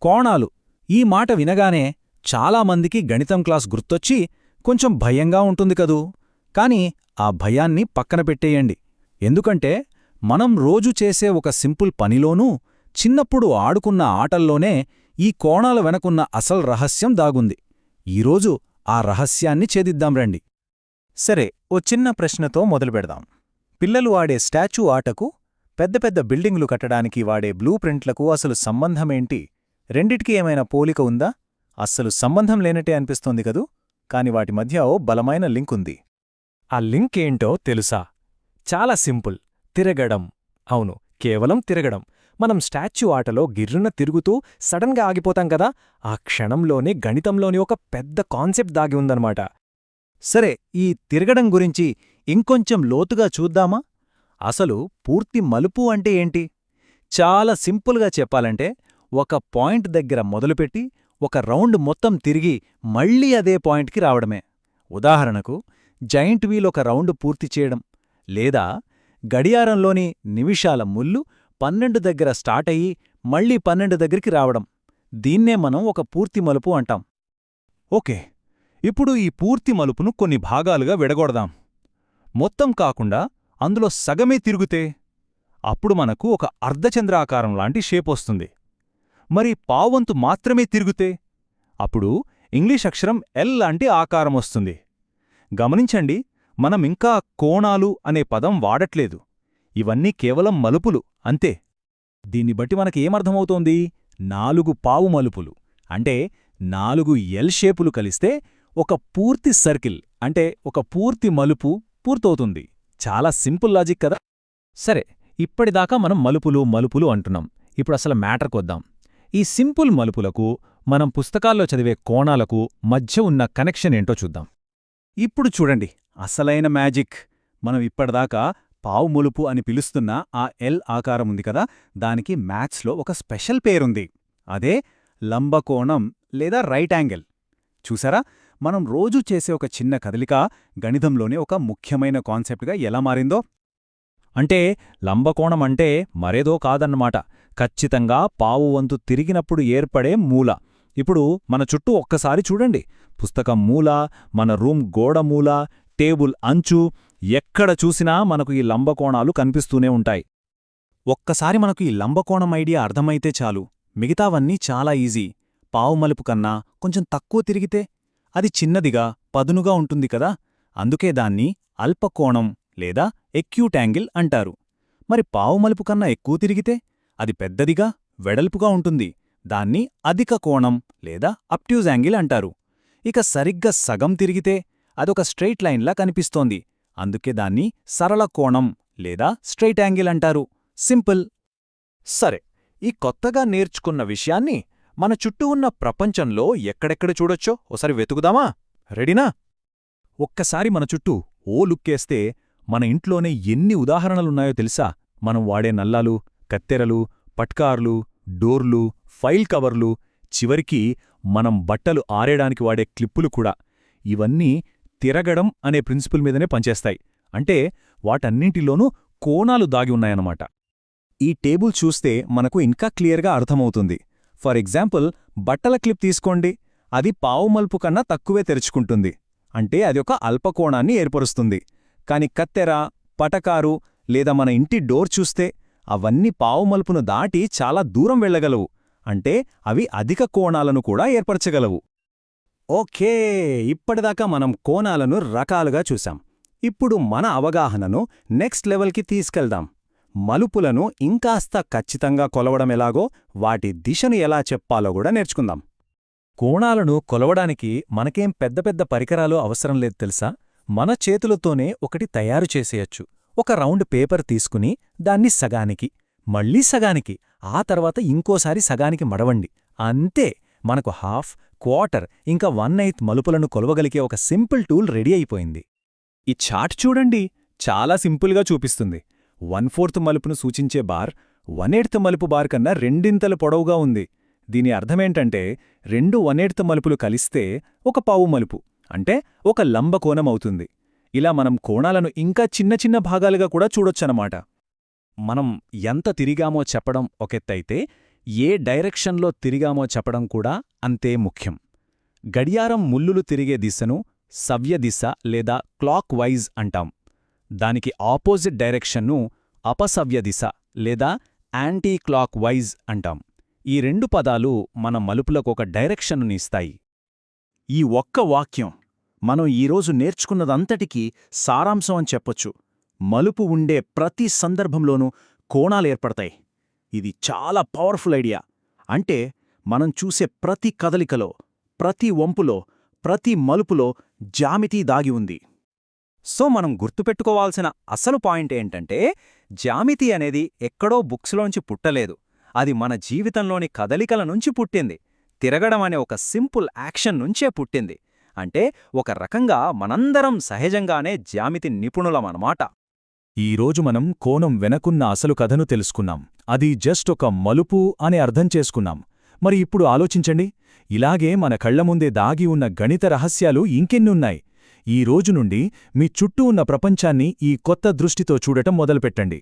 కోణాలు ఈ మాట వినగానే చాలామందికి గణితం క్లాస్ గుర్తొచ్చి కొంచెం భయంగా ఉంటుంది కదూ. కాని ఆ భయాన్ని పక్కన పెట్టేయండి. ఎందుకంటే మనం రోజు చేసే ఒక సింపుల్ పనిలోనూ చిన్నప్పుడు ఆడుకున్న ఆటల్లోనే ఈ కోణాల వెనకున్న అసలు రహస్యం దాగుంది. ఈరోజు ఆ రహస్యాన్ని ఛేదిద్దాం రండి. సరే, ఓ చిన్న ప్రశ్నతో మొదలుపెడదాం. పిల్లలు ఆడే స్టాచ్యూ ఆటకు, పెద్ద పెద్ద బిల్డింగులు కట్టడానికి వాడే బ్లూ ప్రింట్లకు అసలు సంబంధమేంటి? రెండిటికీ ఏమైనా పోలిక ఉందా? అస్సలు సంబంధం లేనట్టే అనిపిస్తోంది కదూ. కాని వాటి మధ్య ఓ బలమైన లింక్ ఉంది. ఆ లింక్ ఏంటో తెలుసా? చాలా సింపుల్. తిరగడం. అవును, కేవలం తిరగడం. మనం స్టాచ్యూ ఆటలో గిర్రున తిరుగుతూ సడన్గా ఆగిపోతాం కదా, ఆ క్షణంలోనే గణితంలోని ఒక పెద్ద కాన్సెప్ట్ దాగి ఉందన్నమాట. సరే, ఈ తిరగడం గురించి ఇంకొంచెం లోతుగా చూద్దామా? అసలు పూర్తి మలుపు అంటే ఏంటి? చాలా సింపుల్గా చెప్పాలంటే, ఒక పాయింట్ దగ్గర మొదలుపెట్టి ఒక రౌండ్ మొత్తం తిరిగి మళ్ళీ అదే పాయింట్కి రావడమే. ఉదాహరణకు, జైంట్ వీల్ ఒక రౌండ్ పూర్తి చేయడం, లేదా గడియారంలోని నిమిషాల ముల్లు 12 దగ్గర స్టార్ట్ అయ్యి మళ్ళీ 12 దగ్గరికి రావడం. దీన్నే మనం ఒక పూర్తి మలుపు అంటాం. ఓకే, ఇప్పుడు ఈ పూర్తి మలుపును కొన్ని భాగాలుగా విడగొడదాం. మొత్తం కాకుండా అందులో సగమే తిరుగుతే అప్పుడు మనకు ఒక అర్ధచంద్రాకారం లాంటి షేప్ వస్తుంది. మరి పావంతు మాత్రమే తిరుగుతే అప్పుడు ఇంగ్లీష్ అక్షరం ఎల్ లాంటి ఆకారం వస్తుంది. గమనించండి, మనమింకా కోణాలు అనే పదం వాడట్లేదు. ఇవన్నీ కేవలం మలుపులు అంతే. దీన్ని బట్టి మనకేమర్థమవుతోంది? 4 పావు మలుపులు అంటే 4 ఎల్ షేపులు కలిస్తే ఒక పూర్తి సర్కిల్ అంటే ఒక పూర్తి మలుపు పూర్తవుతుంది. చాలా సింపుల్ లాజిక్ కదా. సరే, ఇప్పటిదాకా మనం మలుపులు మలుపులు అంటున్నాం. ఇప్పుడసలు మ్యాటర్కొద్దాం. ఈ సింపుల్ మలుపులకు మనం పుస్తకాల్లో చదివే కోణాలకు మధ్య ఉన్న కనెక్షన్ ఏంటో చూద్దాం. ఇప్పుడు చూడండి, అసలైన మ్యాజిక్. మనం ఇప్పటిదాకా పావు మలుపు అని పిలుస్తున్న ఆ ఎల్ ఆకారం ఉంది కదా, దానికి మ్యాథ్స్లో ఒక స్పెషల్ పేరుంది. అదే లంబకోణం లేదా రైట్ యాంగిల్. చూసారా, మనం రోజూ చేసే ఒక చిన్న కదలిక గణితంలోనే ఒక ముఖ్యమైన కాన్సెప్ట్గా ఎలా మారిందో. అంటే లంబకోణం అంటే మరేదో కాదన్నమాట, ఖచ్చితంగా పావు వంతు తిరిగినప్పుడు ఏర్పడే మూల. ఇప్పుడు మన చుట్టూ ఒక్కసారి చూడండి. పుస్తకం మూల, మన రూమ్ గోడ మూల, టేబుల్ అంచు, ఎక్కడ చూసినా మనకు ఈ లంబకోణాలు కనిపిస్తూనే ఉంటాయి. ఒక్కసారి మనకు ఈ లంబకోణం ఐడియా అర్థమైతే చాలు, మిగతావన్నీ చాలా ఈజీ. పావు మలుపు కన్నా కొంచెం తక్కువ తిరిగితే అది చిన్నదిగా పదునుగా ఉంటుంది కదా, అందుకే దాన్ని అల్పకోణం లేదా ఎక్యూట్ యాంగిల్ అంటారు. మరి పావు మలుపు కన్నా ఎక్కువ తిరిగితే అది పెద్దదిగా వెడల్పుగా ఉంటుంది. దాన్ని అధిక కోణం లేదా అబ్ట్యూజ్ యాంగిల్ అంటారు. ఇక సరిగ్గా సగం తిరిగితే అదొక స్ట్రెయిట్ లైన్లా కనిపిస్తోంది. అందుకే దాన్ని సరళ కోణం లేదా స్ట్రెయిట్ యాంగిల్ అంటారు. సింపుల్. సరే, ఈ కొత్తగా నేర్చుకున్న విషయాన్ని మన చుట్టూ ఉన్న ప్రపంచంలో ఎక్కడెక్కడ చూడొచ్చో ఒకసారి వెతుకుదామా? రెడీనా? ఒక్కసారి మన చుట్టూ ఓ లుక్కేస్తే మన ఇంట్లోనే ఎన్ని ఉదాహరణలున్నాయో తెలుసా? మనం వాడే నల్లాలు, కత్తెరలు, పట్కార్లు, డోర్లు, ఫైల్ కవర్లు, చివరికి మనం బట్టలు ఆరేయడానికి వాడే క్లిప్పులు కూడా. ఇవన్నీ తిరగడం అనే ప్రిన్సిపుల్ మీదనే పనిచేస్తాయి. అంటే వాటన్నింటిలోనూ కోణాలు దాగి ఉన్నాయన్నమాట. ఈ టేబుల్ చూస్తే మనకు ఇంకా క్లియర్గా అర్థమవుతుంది. ఫర్ ఎగ్జాంపుల్, బట్టల క్లిప్ తీసుకోండి. అది పావు మలుపు కన్నా తక్కువే తెరుచుకుంటుంది. అంటే అది ఒక అల్పకోణాన్ని ఏర్పరుస్తుంది. కాని కత్తెర, పటకారు లేదా మన ఇంటి డోర్ చూస్తే అవన్నీ పావు మలుపును దాటి చాలా దూరం వెళ్లగలవు. అంటే అవి అధిక కోణాలను కూడా ఏర్పరచగలవు. ఓకే, ఇప్పటిదాకా మనం కోణాలను రకాలుగా చూశాం. ఇప్పుడు మన అవగాహనను నెక్స్ట్ లెవెల్కి తీసుకెళ్దాం. మలుపులను ఇంకాస్త ఖచ్చితంగా కొలవడమెలాగో, వాటి దిశను ఎలా చెప్పాలో కూడా నేర్చుకుందాం. కోణాలను కొలవడానికి మనకేం పెద్ద పెద్ద పరికరాలు అవసరం లేదు తెలుసా? మన చేతులతోనే ఒకటి తయారు చేసేయచ్చు. ఒక రౌండ్ పేపర్ తీసుకుని దాన్ని సగానికి, మళ్ళీ సగానికి, ఆ తర్వాత ఇంకోసారి సగానికి మడవండి. అంతే, మనకు హాఫ్, క్వార్టర్ ఇంకా 1/8 మలుపులను కొలవగలిగే ఒక సింపుల్ టూల్ రెడీ అయిపోయింది. ఈ చార్ట్ చూడండి, చాలా సింపుల్గా చూపిస్తుంది. 1/4 మలుపును సూచించే బార్ 1/8 మలుపు బార్ కన్నా రెండింతలు పొడవుగా ఉంది. దీని అర్థమేంటంటే 2 1/8 మలుపులు కలిస్తే ఒక పావు మలుపు, అంటే ఒక లంబకోణం అవుతుంది. ఇలా మనం కోణాలను ఇంకా చిన్న చిన్న భాగాలుగా కూడా చూడొచ్చనమాట. మనం ఎంత తిరిగామో చెప్పడం ఒకెత్తైతే, ఏ డైరెక్షన్లో తిరిగామో చెప్పడం కూడా అంతే ముఖ్యం. గడియారం ముల్లులు తిరిగే దిశను సవ్యదిశ లేదా క్లాక్ వైజ్ అంటాం. దానికి ఆపోజిట్ డైరెక్షన్ను అపసవ్యదిశ లేదా యాంటీ క్లాక్ వైజ్ అంటాం. ఈ రెండు పదాలు మన మలుపులకొక డైరెక్షన్ను ఇస్తాయి. ఈ ఒక్క వాక్యం మనం ఈరోజు నేర్చుకున్నదంతటికీ సారాంశం అని చెప్పొచ్చు. మలుపు ఉండే ప్రతి సందర్భంలోనూ కోణాలేర్పడతాయి. ఇది చాలా పవర్ఫుల్ ఐడియా. అంటే మనం చూసే ప్రతి కదలికలో, ప్రతి వంపులో, ప్రతి మలుపులో జ్యామితి దాగి ఉంది. సో మనం గుర్తుపెట్టుకోవాల్సిన అసలు పాయింట్ ఏంటంటే, జ్యామితి అనేది ఎక్కడో బుక్స్లోంచి పుట్టలేదు. అది మన జీవితంలోని కదలికల నుంచి పుట్టింది. తిరగడం అనే ఒక సింపుల్ యాక్షన్ నుంచే పుట్టింది. అంటే ఒక రకంగా మనందరం సహజంగానే జ్యామితి నిపుణులమన్నమాట. ఈరోజు మనం కోణం వెనకున్న అసలు కథను తెలుసుకున్నాం. అది జస్ట్ ఒక మలుపు అని అర్థం చేసుకున్నాం. మరి ఇప్పుడు ఆలోచించండి, ఇలాగే మన కళ్ల ముందే దాగి ఉన్న గణిత రహస్యాలు ఇంకెన్నున్నాయి. ఈ రోజు నుండి మీ చుట్టూ ఉన్న ప్రపంచాన్ని ఈ కొత్త దృష్టితో చూడటం మొదలుపెట్టండి.